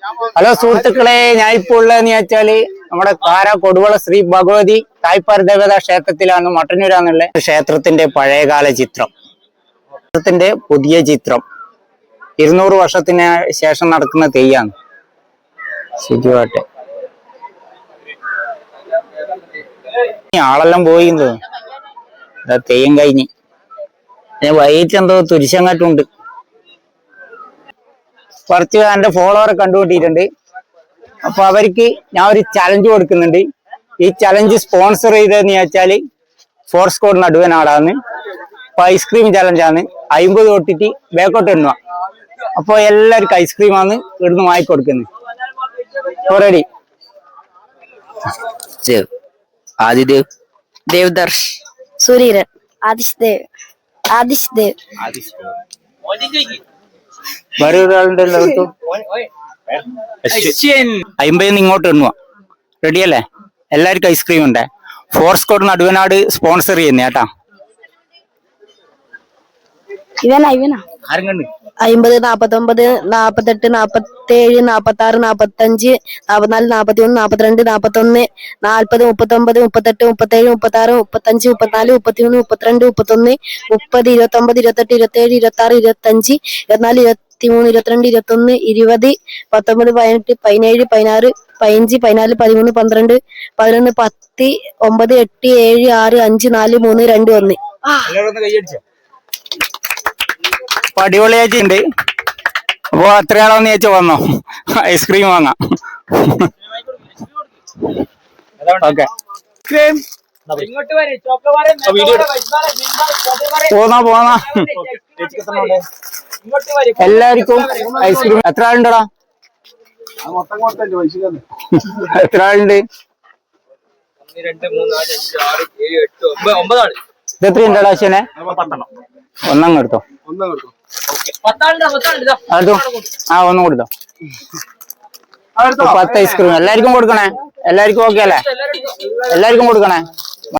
Hello സുഹൃത്തുക്കളെ, ഞാൻ ഇപ്പോൾ ഉള്ളതെന്ന് വെച്ചാല് നമ്മുടെ കാര കൊടുവള ശ്രീ ഭഗവതി തായ്പാർ ദേവത ക്ഷേത്രത്തിലാണ്. മട്ടന്നൂരാന്നുള്ള ക്ഷേത്രത്തിന്റെ പഴയകാല ചിത്രം, ക്ഷേത്രത്തിന്റെ പുതിയ ചിത്രം. 200 വർഷത്തിന് ശേഷം നടക്കുന്ന തെയ്യാണ്. ശരിയാട്ടെ, ആളെല്ലാം പോയിന്ന് തെയ്യം കഴിഞ്ഞ്. വൈകിട്ട് എന്തോ തുരിശങ്ങാട്ടുണ്ട്. കുറച്ച് എന്റെ ഫോളോവറെ കണ്ടുപിട്ടിട്ടുണ്ട്. അപ്പൊ അവർക്ക് ഞാൻ ഒരു ചലഞ്ച് കൊടുക്കുന്നുണ്ട്. ഈ ചലഞ്ച് സ്പോൺസർ ചെയ്തതെന്ന് വെച്ചാല് ഫോർസ്കോഡ് നടുവനാടാന്ന്. അപ്പൊ ഐസ്ക്രീം ചലഞ്ചാണ്. 50 തൊട്ടിട്ട് ബേക്കോട്ട് എണ്ണുക. അപ്പൊ എല്ലാവർക്കും ഐസ്ക്രീമാണ് ഇവിടുന്ന് വാങ്ങിക്കൊടുക്കുന്നത്. റെഡി? ആദിദേവ്, ദേവദർശ്, സൂര്യൻ, ആദിഷ് ദേവ്. വേറെ ഒരാളുടെ 50 ഇങ്ങോട്ട് എണ്ണുക. റെഡിയല്ലേ? എല്ലാവർക്കും ഐസ്ക്രീം ഉണ്ട്. ഫോർസ്കോഡ് നടുവനാട് സ്പോൺസർ ചെയ്യുന്ന കേട്ടാ. 50, 49, 48, 47, 46, 45, 44, 41, 42, 41, 40, 39, 38, 37, 36, 35, 34, 33, 32, 31, 30, 29, 28, 27, 26, 25, 24, 23, 22, 21, 20, 19, 18, 17, 16, 15, 14, 13, 12, 11, 10, 9, 8, 7, 6, 5, 4, 3, 2, 1. അപ്പൊ അടിപൊളിയായിട്ടുണ്ട്. അപ്പൊ എത്രയാളോന്ന് ചോദിച്ചാൽ വന്നോ, ഐസ്ക്രീം വാങ്ങാം. ഓക്കെ, പോന്നാ എല്ലാവർക്കും ഐസ്ക്രീം. എത്ര ആളുണ്ടടാ? എത്ര ആളുണ്ട്? ഇതെത്ര ഉണ്ടടാ അശ്വനെ? ഒന്നങ്ങ് എടുത്തോ. ഒന്നും കൊടുത്തോ. 10 ഐസ്ക്രീം എല്ലാവർക്കും കൊടുക്കണേ. എല്ലാവർക്കും ഓക്കെ അല്ലേ? എല്ലാവർക്കും കൊടുക്കണേ.